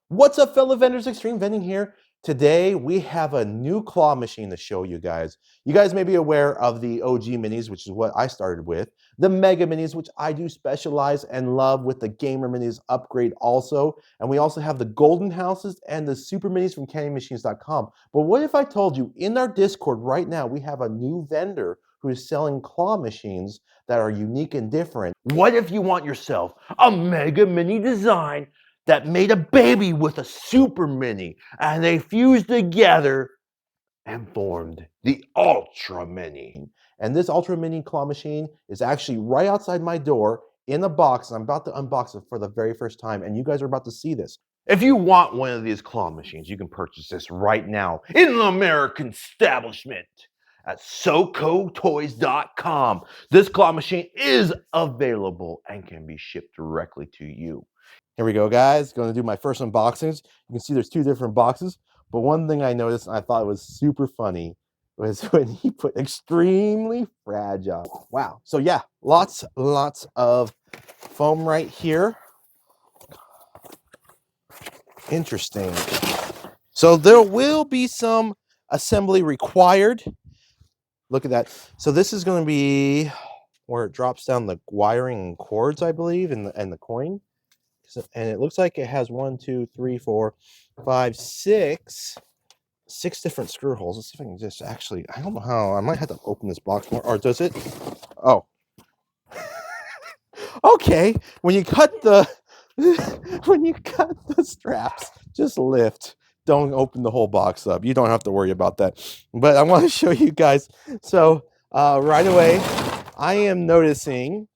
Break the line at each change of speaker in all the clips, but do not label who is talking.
What's up, fellow vendors? Extreme Vending here. Today, we have a new claw machine to show you guys. You guys may be aware of the OG minis, which is what I started with, the Mega minis, which I do specialize and love with the Gamer minis upgrade also. And we also have the Golden Houses and the Super minis from CandyMachines.com. But what if I told you in our Discord right now, we have a new vendor who is selling claw machines that are unique and different? What if you want yourself a Mega Mini design that made a baby with a super mini, and they fused together and formed the Ultra Mini? And this Ultra Mini claw machine is actually right outside my door in a box, and I'm about to unbox it for the very first time, and you guys are about to see this. If you want one of these claw machines, you can purchase this right now in an American establishment at SoCoToys.com. This claw machine is available and can be shipped directly to you. Here we go, guys. Going to do my first unboxings. You can see there's two different boxes, but one thing I noticed and I thought was super funny was when he put extremely fragile. Wow. So yeah, lots of foam right here. Interesting. So there will be some assembly required. Look at that. So this is going to be where it drops down the wiring and cords, I believe, and the coin. And it looks like it has 1, 2, 3, 4, 5, 6 different screw holes. Let's see if I can just actually, I don't know how, I might have to open this box more, or does it? Oh. Okay, when you cut the straps, just lift. Don't open the whole box up. You don't have to worry about that. But I want to show you guys. So right away, I am noticing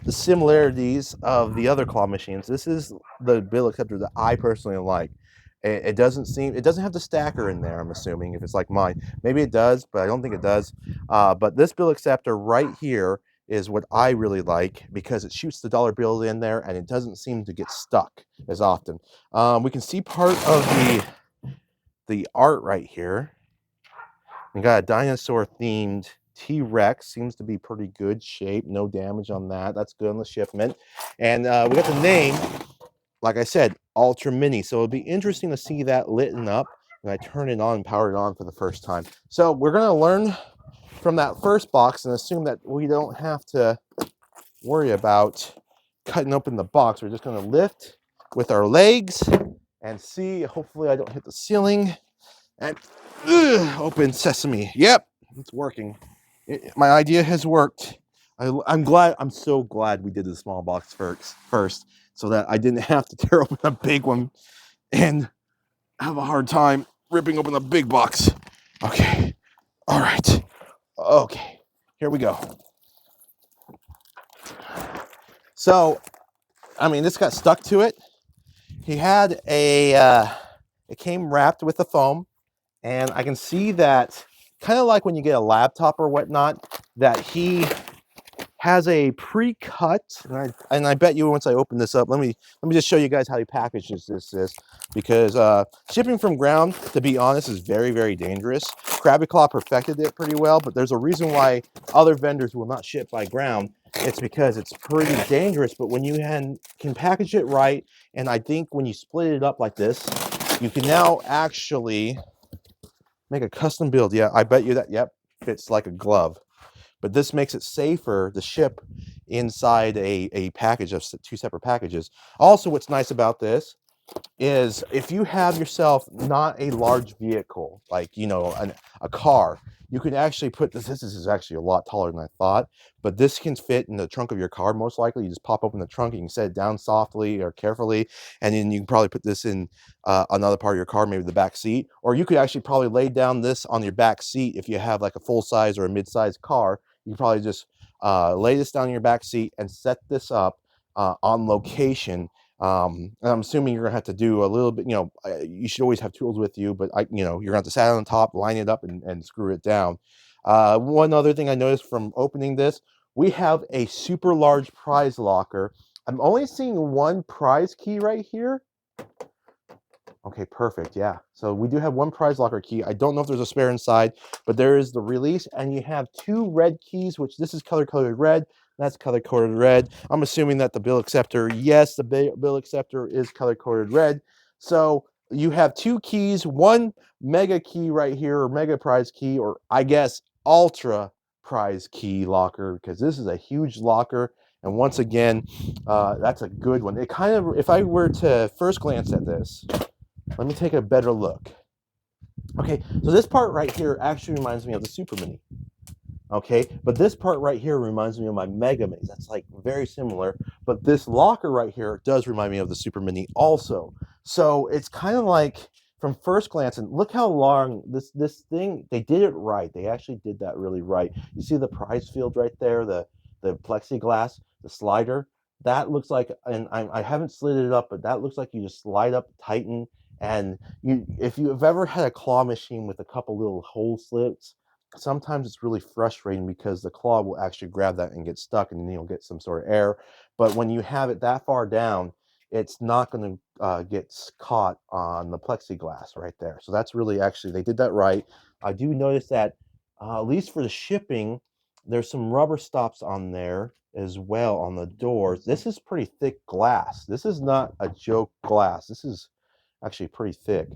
the similarities of the other claw machines. This is the bill acceptor that I personally like. It doesn't have the stacker in there, I'm assuming, if it's like mine. Maybe it does, but I don't think it does. But this bill acceptor right here is what I really like because it shoots the dollar bill in there and it doesn't seem to get stuck as often. We can see part of the art right here. We got a dinosaur themed T-Rex, seems to be pretty good shape, no damage on that. That's good on the shipment. And we got the name, like I said, Ultra Mini. So it'll be interesting to see that lit up when I turn it on and power it on for the first time. So we're going to learn from that first box and assume that we don't have to worry about cutting open the box. We're just going to lift with our legs and see. Hopefully I don't hit the ceiling. And open sesame. Yep, it's working. My idea has worked. I'm so glad we did the small box first so that I didn't have to tear open a big one and have a hard time ripping open a big box. Okay. All right. Okay. Here we go. So, I mean, this got stuck to it. He had it came wrapped with the foam. And I can see that, kind of like when you get a laptop or whatnot, that he has a pre-cut, and I bet you once I open this up, let me just show you guys how he packages this, because shipping from ground, to be honest, is very, very dangerous. Krabby Claw perfected it pretty well, but there's a reason why other vendors will not ship by ground. It's because it's pretty dangerous, but when you can package it right, and I think when you split it up like this, you can now actually make a custom build. Yeah, I bet you that, yep, fits like a glove. But this makes it safer to ship inside a package of two separate packages. Also, what's nice about this is if you have yourself not a large vehicle, like, you know, a car, you can actually put this. This is actually a lot taller than I thought, but this can fit in the trunk of your car. Most likely, you just pop open the trunk, you can set it down softly or carefully, and then you can probably put this in another part of your car, maybe the back seat, or you could actually probably lay down this on your back seat if you have like a full size or a mid size car. You can probably just lay this down in your back seat and set this up on location. And I'm assuming you're gonna have to do a little bit, you know, you should always have tools with you, but you know, you're gonna have to sat on top, line it up and screw it down. One other thing I noticed from opening this, we have a super large prize locker. I'm only seeing one prize key right here. Okay, perfect, yeah. So we do have one prize locker key. I don't know if there's a spare inside, but there is the release, and you have two red keys, which this is color coded red. That's color-coded red. I'm assuming that the bill acceptor, yes, the bill acceptor is color-coded red. So you have two keys, one mega key right here, or mega prize key, or I guess ultra prize key locker, because this is a huge locker. And once again, that's a good one. It kind of, if I were to first glance at this, let me take a better look. Okay, so this part right here actually reminds me of the Super Mini. Okay, but this part right here reminds me of my Mega Mini. That's like very similar, but this locker right here does remind me of the Super Mini also. So it's kind of like, from first glance, and look how long this thing, they did it right. They actually did that really right. You see the prize field right there, the plexiglass, the slider. That looks like, and I haven't slid it up, but that looks like you just slide up, tighten, and if you've ever had a claw machine with a couple little hole slits, sometimes it's really frustrating because the claw will actually grab that and get stuck, and then you'll get some sort of error. But when you have it that far down, it's not going to get caught on the plexiglass right there. So that's really, actually, they did that right. I do notice that, at least for the shipping, there's some rubber stops on there as well on the doors. This is pretty thick glass. This is not a joke glass. This is actually pretty thick.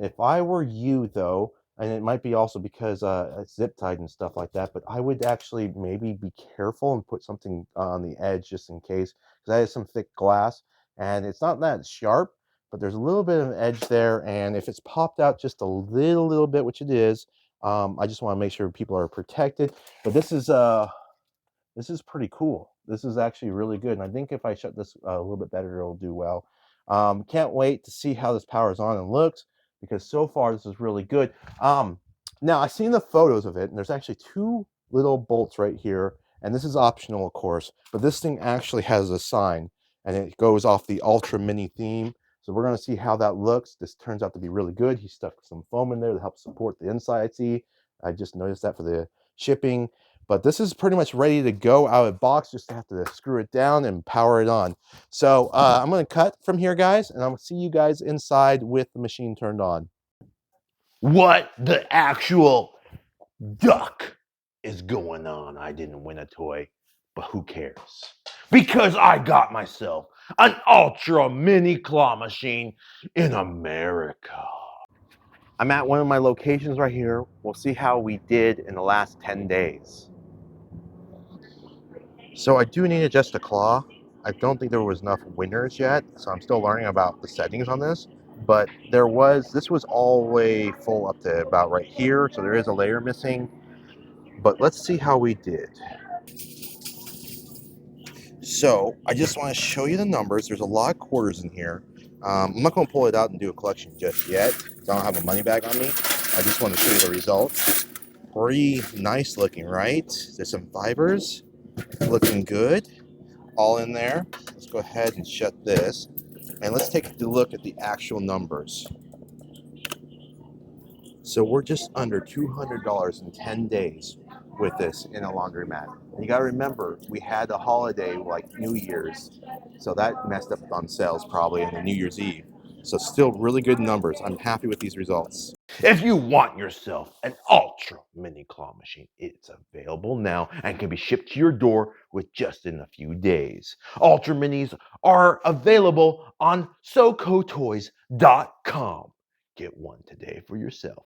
If I were you, though, and it might be also because it's zip tied and stuff like that, but I would actually maybe be careful and put something on the edge just in case, because that is some thick glass, and it's not that sharp, but there's a little bit of an edge there, and if it's popped out just a little bit, which it is, I just want to make sure people are protected. But this is pretty cool. This is actually really good, and I think if I shut this a little bit better, it'll do well. Can't wait to see how this powers on and looks, because so far this is really good. Now, I've seen the photos of it, and there's actually two little bolts right here, and this is optional, of course, but this thing actually has a sign, and it goes off the Ultra Mini theme. So we're going to see how that looks. This turns out to be really good. He stuck some foam in there to help support the inside. See, I just noticed that for the shipping. But this is pretty much ready to go out of the box. Just have to screw it down and power it on. So I'm going to cut from here, guys, and I'll see you guys inside with the machine turned on. What the actual duck is going on? I didn't win a toy, but who cares? Because I got myself an Ultra Mini claw machine in America. I'm at one of my locations right here. We'll see how we did in the last 10 days. So I do need to adjust the claw. I don't think there was enough winners yet, so I'm still learning about the settings on this. But this was all the way full up to about right here, so there is a layer missing. But let's see how we did. So I just want to show you the numbers. There's a lot of quarters in here. I'm not going to pull it out and do a collection just yet, because I don't have a money bag on me. I just want to show you the results. Pretty nice looking, right? There's some fibers looking good. All in there. Let's go ahead and shut this, and let's take a look at the actual numbers. So we're just under $200 in 10 days with this in a laundromat. And you got to remember, we had a holiday like New Year's, so that messed up on sales probably in the New Year's Eve. So still really good numbers. I'm happy with these results. If you want yourself an Ultra Mini claw machine, it's available now and can be shipped to your door with just in a few days. Ultra Minis are available on SoCoToys.com. Get one today for yourself.